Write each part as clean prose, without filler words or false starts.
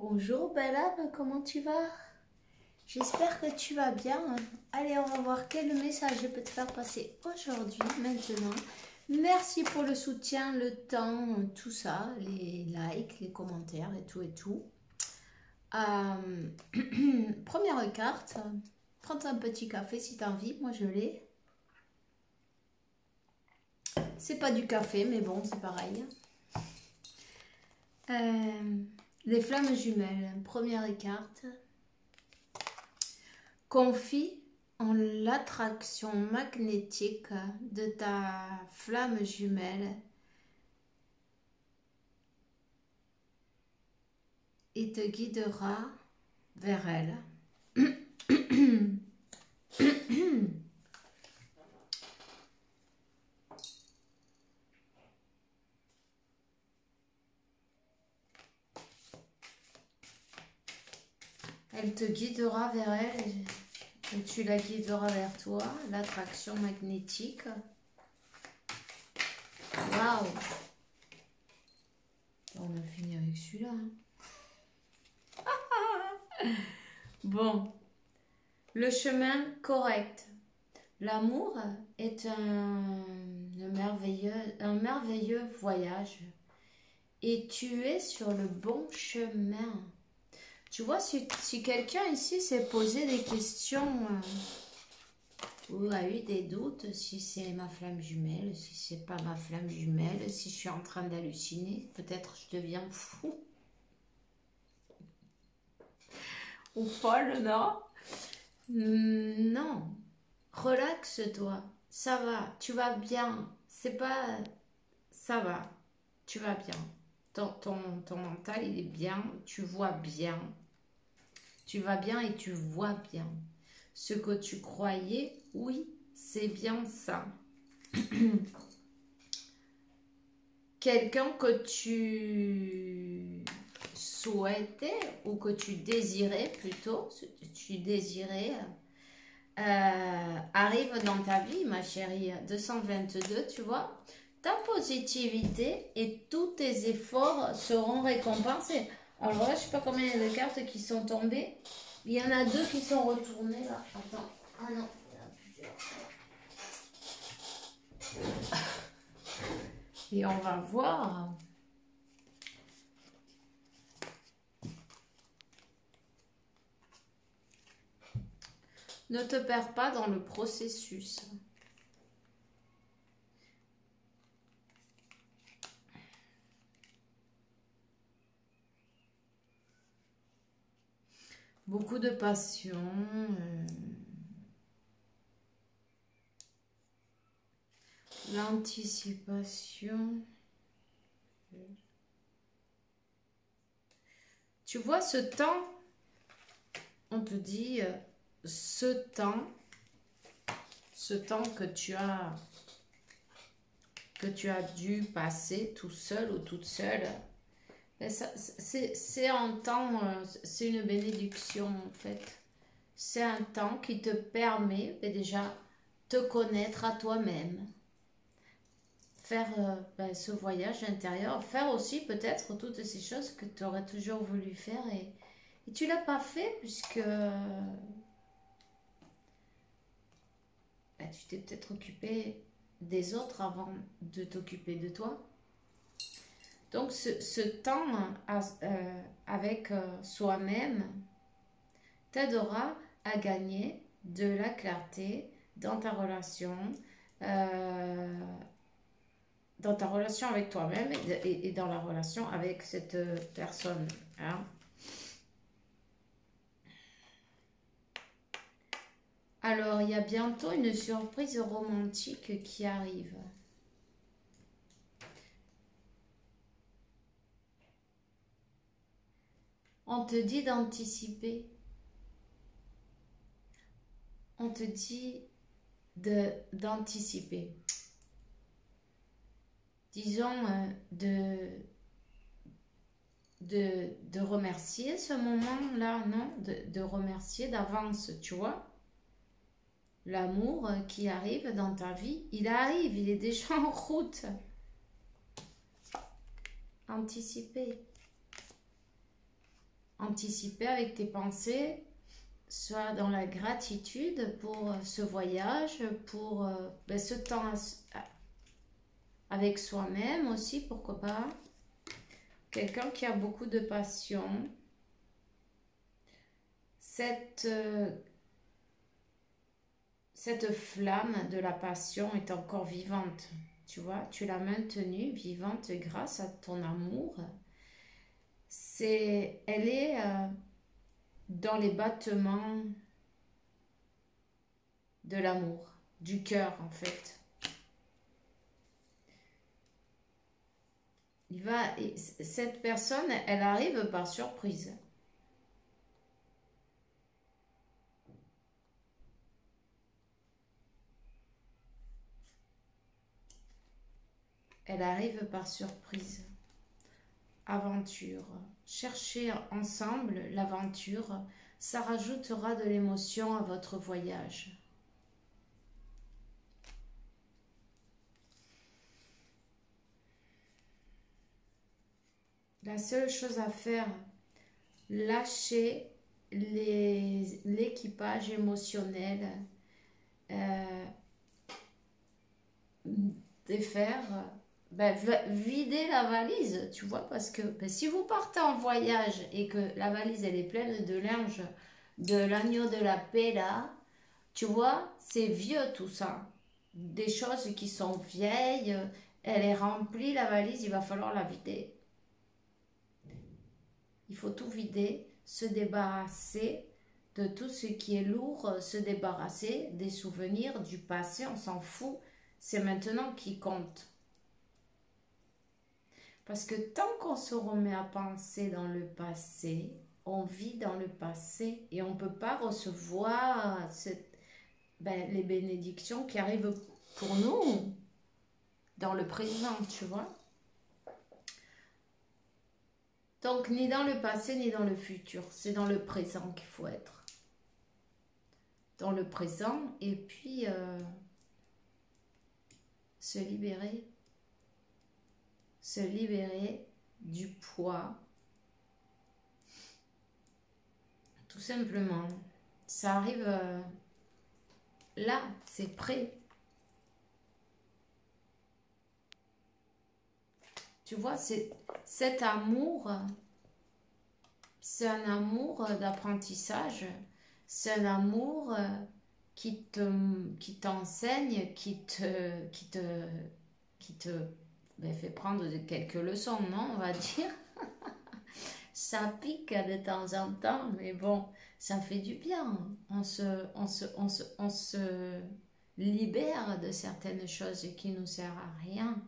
Bonjour belle âme, comment tu vas? J'espère que tu vas bien. Allez, on va voir quel message je peux te faire passer aujourd'hui, maintenant. Merci pour le soutien, le temps, tout ça, les likes, les commentaires et tout et tout. Première carte, prends un petit café si tu as envie, moi je l'ai. C'est pas du café, mais bon, c'est pareil. Les flammes jumelles, première carte. Confie en l'attraction magnétique de ta flamme jumelle et te guidera vers elle. Elle te guidera vers elle et tu la guideras vers toi, l'attraction magnétique. Waouh! On a fini avec celui-là. Bon, le chemin correct. L'amour est un merveilleux voyage et tu es sur le bon chemin. Tu vois, si quelqu'un ici s'est posé des questions ou a eu des doutes, si c'est ma flamme jumelle, si c'est pas ma flamme jumelle, si je suis en train d'halluciner, peut-être je deviens fou. Ou folle, non? Non. Relaxe-toi. Ça va, tu vas bien. C'est pas... Ça va, tu vas bien. Ton mental, il est bien, tu vois bien. Tu vas bien et tu vois bien. Ce que tu croyais, oui, c'est bien ça. Quelqu'un que tu souhaitais ou que tu désirais plutôt, tu désirais, arrive dans ta vie, ma chérie. 222, tu vois. Ta positivité et tous tes efforts seront récompensés. Alors là, je ne sais pas combien il y a de cartes qui sont tombées. Il y en a deux qui sont retournées là. Attends. Ah non, il y en a plusieurs. Et on va voir. Ne te perds pas dans le processus. Beaucoup de passion. L'anticipation. Tu vois ce temps, on te dit, ce temps que tu as dû passer tout seul ou toute seule, c'est un temps, c'est une bénédiction en fait. C'est un temps qui te permet déjà te connaître à toi-même, faire ce voyage intérieur, faire aussi peut-être toutes ces choses que tu aurais toujours voulu faire et tu l'as pas fait puisque tu t'es peut-être occupé des autres avant de t'occuper de toi. Donc ce temps avec soi-même t'aidera à gagner de la clarté dans ta relation avec toi-même et dans la relation avec cette personne. Hein. Alors, il y a bientôt une surprise romantique qui arrive. On te dit d'anticiper. On te dit d'anticiper. Disons, de remercier ce moment-là, non? De remercier d'avance, tu vois? L'amour qui arrive dans ta vie, il arrive, il est déjà en route. Anticiper. anticiper avec tes pensées, soit dans la gratitude pour ce voyage, pour ben, ce temps avec soi-même aussi, pourquoi pas. Quelqu'un qui a beaucoup de passion. Cette flamme de la passion est encore vivante. Tu vois, tu l'as maintenue vivante grâce à ton amour. Elle est dans les battements de l'amour, du cœur en fait. Cette personne, elle arrive par surprise. Elle arrive par surprise. Aventure. Cherchez ensemble l'aventure. Ça rajoutera de l'émotion à votre voyage. La seule chose à faire, lâcher l'équipage émotionnel, défaire, ben, vider la valise, tu vois, parce que ben, si vous partez en voyage et que la valise elle est pleine de linge, de l'agneau de la paix là, tu vois, c'est vieux tout ça. Des choses qui sont vieilles, elle est remplie la valise, il va falloir la vider. Il faut tout vider, se débarrasser de tout ce qui est lourd, se débarrasser des souvenirs, du passé, on s'en fout. C'est maintenant qui compte. Parce que tant qu'on se remet à penser dans le passé, on vit dans le passé et on ne peut pas recevoir les bénédictions qui arrivent pour nous dans le présent, tu vois. Donc, ni dans le passé, ni dans le futur. C'est dans le présent qu'il faut être. Dans le présent, et puis se libérer. Se libérer du poids. Tout simplement. Ça arrive là, c'est prêt. Tu vois, cet amour, c'est un amour d'apprentissage, c'est un amour qui t'enseigne, qui te fait prendre quelques leçons, non, on va dire. Ça pique de temps en temps, mais bon, ça fait du bien. On se libère de certaines choses qui ne nous servent à rien.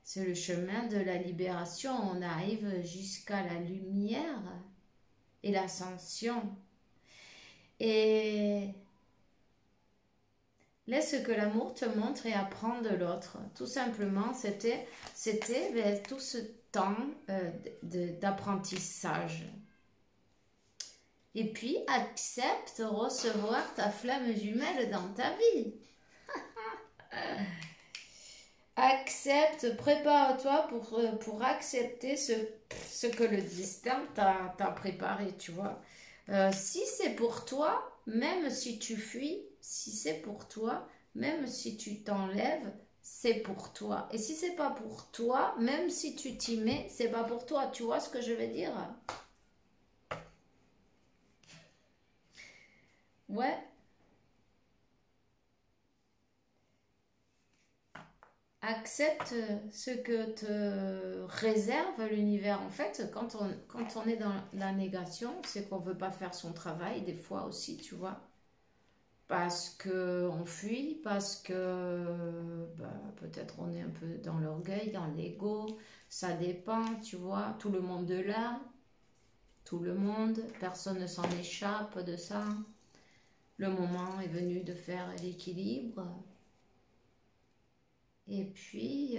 C'est le chemin de la libération. On arrive jusqu'à la lumière et l'ascension. Et laisse que l'amour te montre et apprends de l'autre. Tout simplement, c'était tout ce temps d'apprentissage. Et puis, accepte de recevoir ta flamme jumelle dans ta vie. Accepte, prépare-toi pour accepter ce que le destin t'a préparé, tu vois. Si c'est pour toi, même si tu fuis, si c'est pour toi, même si tu t'enlèves, c'est pour toi. Et si c'est pas pour toi, même si tu t'y mets, c'est pas pour toi. Tu vois ce que je veux dire? Ouais. Accepte ce que te réserve l'univers. En fait, quand on est dans la négation, c'est qu'on ne veut pas faire son travail, des fois aussi, tu vois. Parce qu'on fuit, parce que peut-être on est un peu dans l'orgueil, dans l'ego. Ça dépend, tu vois. Tout le monde de là, tout le monde, personne ne s'en échappe de ça. Le moment est venu de faire l'équilibre. Et puis,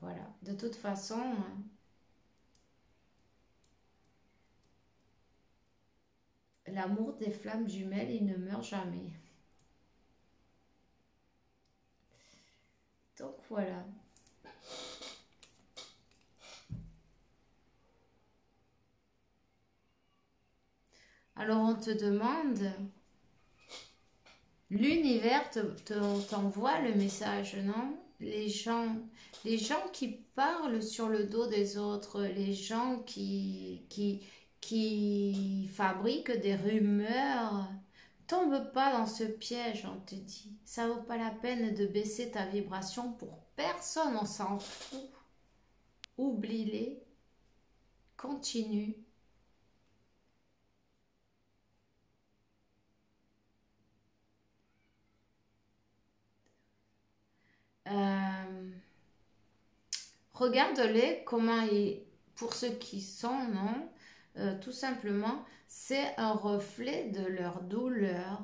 voilà. De toute façon, l'amour des flammes jumelles, il ne meurt jamais. Voilà. Alors on te demande, l'univers t'envoie le message, non? Les gens qui parlent sur le dos des autres, les gens qui fabriquent des rumeurs, tombe pas dans ce piège, on te dit. Ça vaut pas la peine de baisser ta vibration pour personne, on s'en fout. Oublie-les, continue. Regarde-les comment pour ceux qui sont, non, tout simplement, c'est un reflet de leur douleur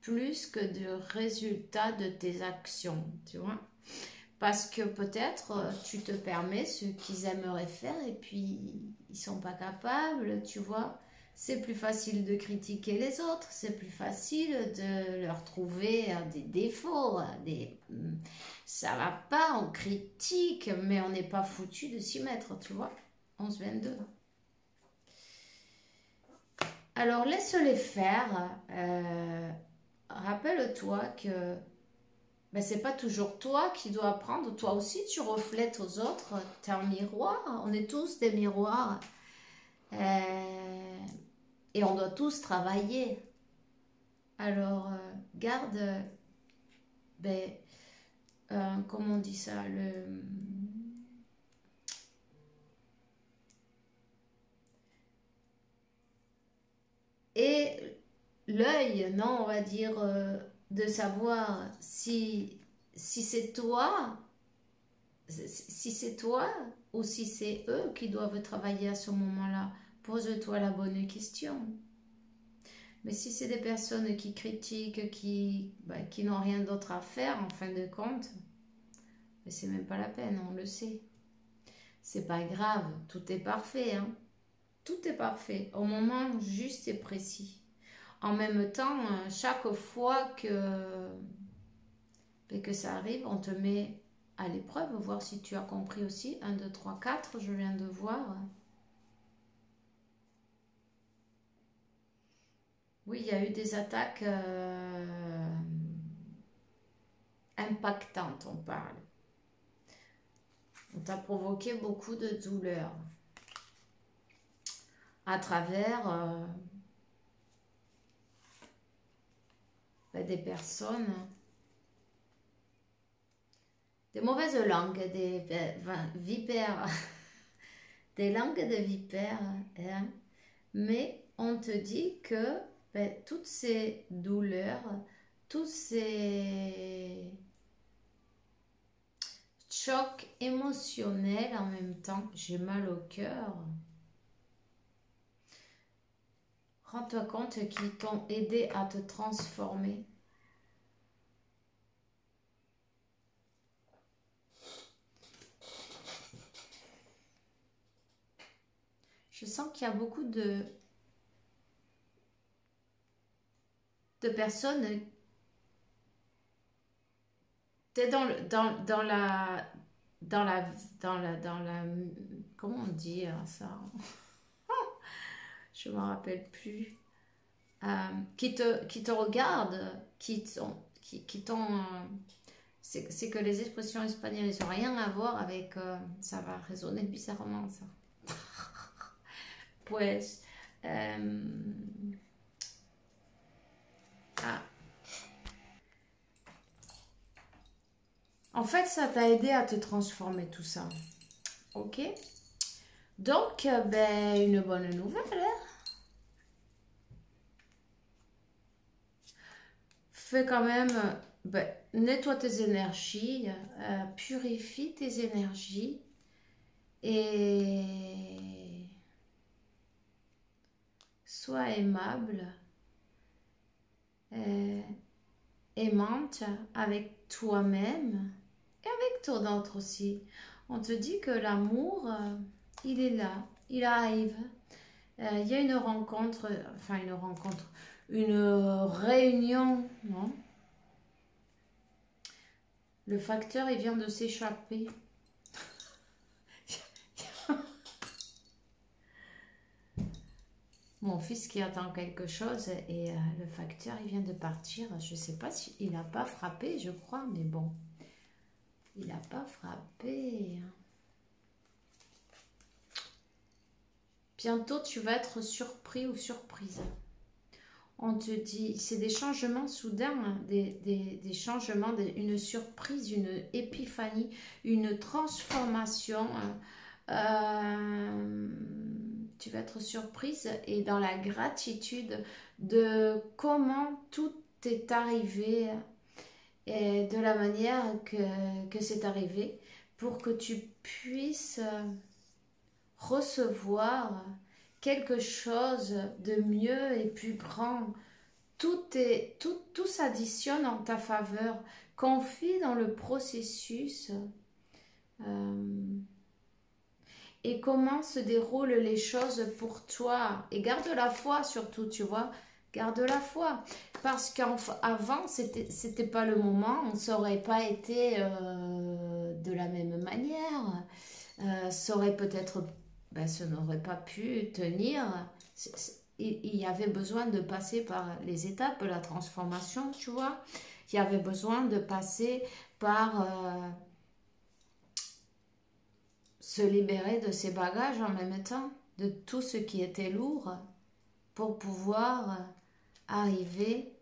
plus que du résultat de tes actions, tu vois. Parce que peut-être tu te permets ce qu'ils aimeraient faire et puis ils sont pas capables, tu vois. C'est plus facile de critiquer les autres, c'est plus facile de leur trouver des défauts, ça va pas, on critique, mais on n'est pas foutu de s'y mettre, tu vois. 11-22. Alors laisse-les faire. Rappelle-toi que ben, c'est pas toujours toi qui dois apprendre. Toi aussi, tu reflètes aux autres. Tu es un miroir. On est tous des miroirs. Et on doit tous travailler. Alors, garde, ben, comment on dit ça, et l'œil, non, on va dire, de savoir si c'est toi, si c'est toi ou si c'est eux qui doivent travailler à ce moment-là. Pose-toi la bonne question. Mais si c'est des personnes qui critiquent, qui n'ont rien d'autre à faire, en fin de compte, mais c'est même pas la peine, on le sait. C'est pas grave, tout est parfait, hein. Tout est parfait, au moment juste et précis. En même temps, chaque fois que ça arrive, on te met à l'épreuve, voir si tu as compris aussi. 1, 2, 3, 4, je viens de voir. Oui, il y a eu des attaques impactantes, on parle. On t'a provoqué beaucoup de douleur à travers des personnes, des mauvaises langues, des vipères, des langues de vipères, hein. Mais on te dit que toutes ces douleurs, tous ces chocs émotionnels en même temps, j'ai mal au cœur. Rends-toi compte qu'ils t'ont aidé à te transformer. Je sens qu'il y a beaucoup de personnes. Tu es comment on dit ça? Je ne me rappelle plus. Qui te regardent, qui t'ont. C'est que les expressions espagnoles, ils n'ont rien à voir avec. Ça va résonner bizarrement, ça. Pues. En fait, ça t'a aidé à te transformer tout ça. Ok? Donc, une bonne nouvelle. Hein? Fais quand même, nettoie tes énergies, purifie tes énergies et sois aimable, aimante avec toi-même et avec ton autre aussi. On te dit que l'amour, il est là, il arrive. Il y a une rencontre, une réunion, non? Le facteur, il vient de s'échapper. Mon fils qui attend quelque chose et le facteur, il vient de partir. Je ne sais pas s'il n'a pas frappé, je crois, mais bon. Il n'a pas frappé. Bientôt, tu vas être surpris ou surprise. On te dit, c'est des changements soudains, hein, des changements, une surprise, une épiphanie, une transformation. Tu vas être surprise et dans la gratitude de comment tout est arrivé et de la manière que c'est arrivé pour que tu puisses recevoir quelque chose de mieux et plus grand. Tout s'additionne en ta faveur. Confie dans le processus et comment se déroulent les choses pour toi. Et garde la foi surtout, tu vois. Garde la foi. Parce qu'avant, c'était pas le moment. Ça n'aurait pas été de la même manière. Ça aurait peut-être... ça n'aurait pas pu tenir. Il y avait besoin de passer par les étapes de la transformation, tu vois. Il y avait besoin de passer par se libérer de ses bagages en même temps, de tout ce qui était lourd, pour pouvoir arriver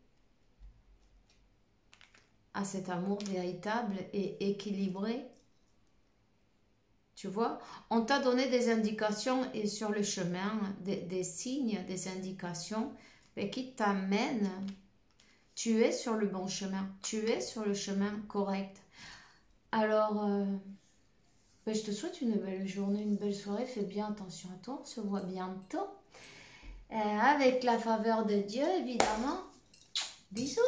à cet amour véritable et équilibré. Tu vois, on t'a donné des indications et sur le chemin, des signes, des indications qui t'amènent. Tu es sur le bon chemin, tu es sur le chemin correct. Alors, je te souhaite une belle journée, une belle soirée. Fais bien attention à toi, on se voit bientôt. Avec la faveur de Dieu, évidemment. Bisous.